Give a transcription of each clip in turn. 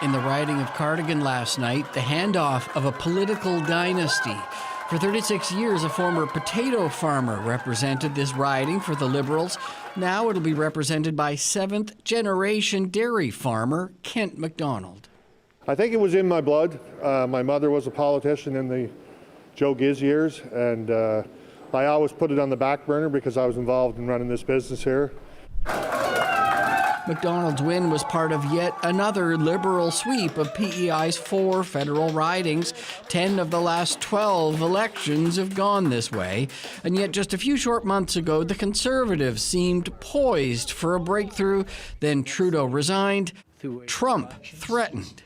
In the riding of Cardigan last night, the handoff of a political dynasty. For 36 years, a former potato farmer represented this riding for the Liberals. Now it'll be represented by seventh-generation dairy farmer Kent MacDonald. I think it was in my blood. My mother was a politician in the Joe Giz years, and I always put it on the back burner because I was involved in running this business here. MacDonald's win was part of yet another Liberal sweep of P.E.I.'s 4 federal ridings. 10 of the last 12 elections have gone this way. And yet just a few short months ago, the Conservatives seemed poised for a breakthrough. Then Trudeau resigned. Trump threatened.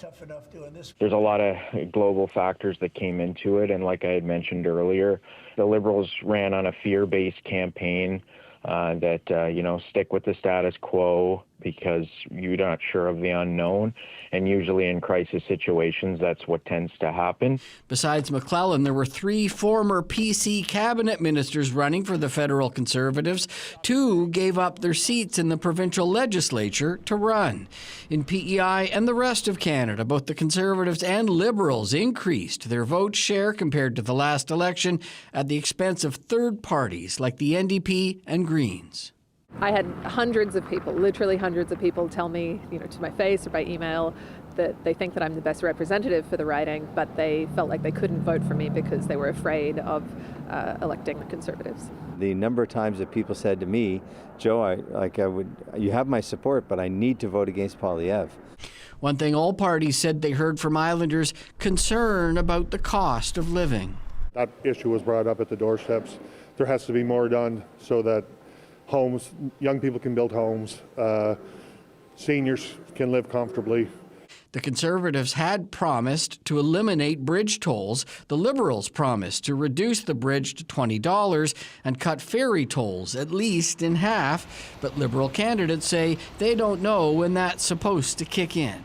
There's a lot of global factors that came into it. And like I had mentioned earlier, the Liberals ran on a fear-based campaign that stick with the status quo because you're not sure of the unknown. And usually in crisis situations, that's what tends to happen. Besides McClellan, there were 3 former PC cabinet ministers running for the federal Conservatives. 2 gave up their seats in the provincial legislature to run. In PEI and the rest of Canada, both the Conservatives and Liberals increased their vote share compared to the last election at the expense of third parties like the NDP and Greens. I had hundreds of people, literally hundreds of people tell me, to my face or by email that they think that I'm the best representative for the riding, but they felt like they couldn't vote for me because they were afraid of electing the Conservatives. The number of times that people said to me, Joe, you have my support, but I need to vote against Poilievre. One thing all parties said they heard from Islanders, concern about the cost of living. That issue was brought up at the doorsteps. There has to be more done so that homes, young people can build homes, seniors can live comfortably. The Conservatives had promised to eliminate bridge tolls. The Liberals promised to reduce the bridge to $20 and cut ferry tolls at least in half. But Liberal candidates say they don't know when that's supposed to kick in.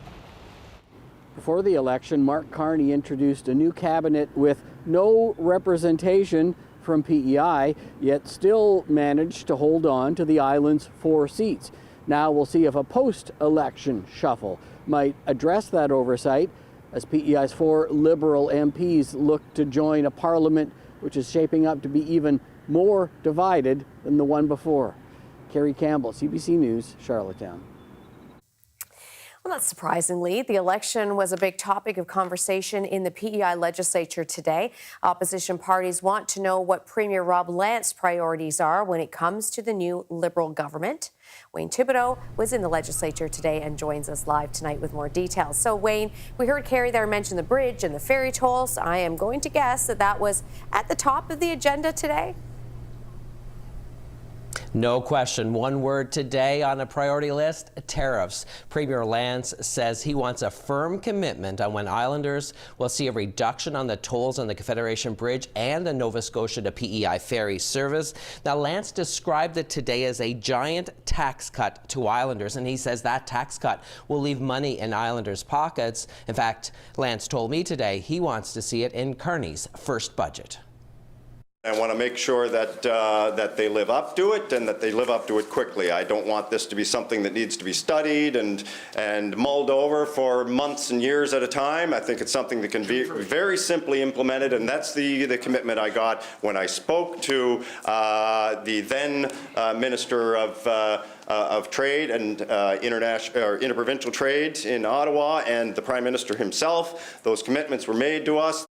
Before the election, Mark Carney introduced a new cabinet with no representation from PEI, yet still managed to hold on to the island's 4 seats. Now we'll see if a post-election shuffle might address that oversight as PEI's 4 Liberal MPs look to join a parliament which is shaping up to be even more divided than the one before. Kerry Campbell, CBC News, Charlottetown. Well, not surprisingly, the election was a big topic of conversation in the PEI legislature today. Opposition parties want to know what Premier Rob Lantz priorities are when it comes to the new Liberal government. Wayne Thibodeau was in the legislature today and joins us live tonight with more details. So, Wayne, we heard Kerry there mention the bridge and the ferry tolls. I am going to guess that was at the top of the agenda today. No question. One word today on a priority list, tariffs. Premier Lantz says he wants a firm commitment on when Islanders will see a reduction on the tolls on the Confederation Bridge and the Nova Scotia to PEI ferry service. Now, Lantz described it today as a giant tax cut to Islanders, and he says that tax cut will leave money in Islanders' pockets. In fact, Lantz told me today he wants to see it in Carney's first budget. I want to make sure that that they live up to it and that they live up to it quickly. I don't want this to be something that needs to be studied and mulled over for months and years at a time. I think it's something that can be very simply implemented, and that's the commitment I got when I spoke to the then Minister of Trade and Interprovincial Trade in Ottawa and the Prime Minister himself. Those commitments were made to us.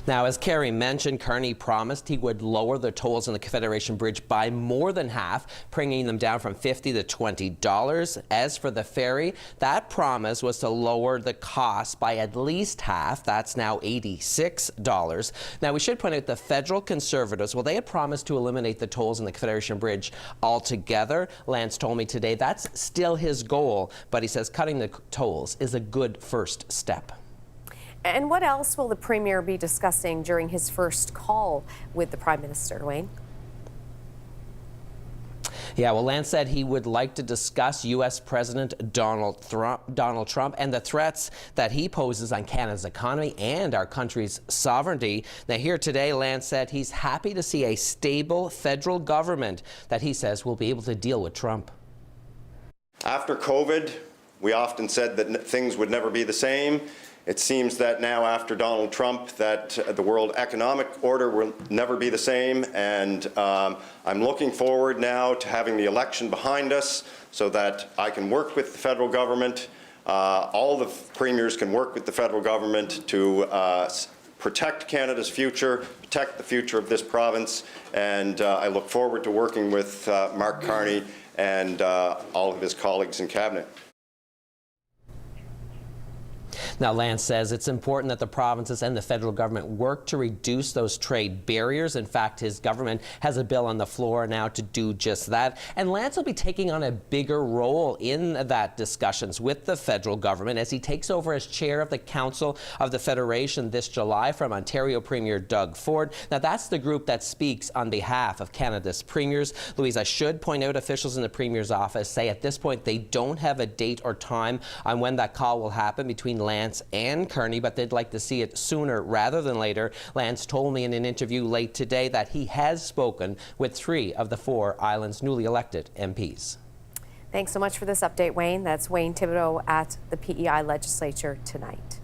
Now, as Kerry mentioned, Carney promised he would lower the tolls on the Confederation Bridge by more than half, bringing them down from $50 to $20. As for the ferry, that promise was to lower the cost by at least half. That's now $86. Now, we should point out the federal Conservatives, well, they had promised to eliminate the tolls on the Confederation Bridge altogether. Lantz told me today that's still his goal, but he says cutting the tolls is a good first step. And what else will the Premier be discussing during his first call with the Prime Minister, Wayne? Yeah, well, Lantz said he would like to discuss U.S. President Donald Trump and the threats that he poses on Canada's economy and our country's sovereignty. Now, here today, Lantz said he's happy to see a stable federal government that he says will be able to deal with Trump. After COVID, we often said that things would never be the same. It seems that now, after Donald Trump, that the world economic order will never be the same, and I'm looking forward now to having the election behind us so that I can work with the federal government. All the premiers can work with the federal government to protect Canada's future, protect the future of this province, and I look forward to working with Mark Carney and all of his colleagues in Cabinet. Now, Lantz says it's important that the provinces and the federal government work to reduce those trade barriers. In fact, his government has a bill on the floor now to do just that. And Lantz will be taking on a bigger role in that discussions with the federal government as he takes over as chair of the Council of the Federation this July from Ontario Premier Doug Ford. Now, that's the group that speaks on behalf of Canada's premiers. Louise, I should point out officials in the Premier's office say at this point they don't have a date or time on when that call will happen between Lantz and Carney, but they'd like to see it sooner rather than later. Lantz told me in an interview late today that he has spoken with 3 of the 4 island's newly elected MPs. Thanks so much for this update, Wayne. That's Wayne Thibodeau at the PEI legislature tonight.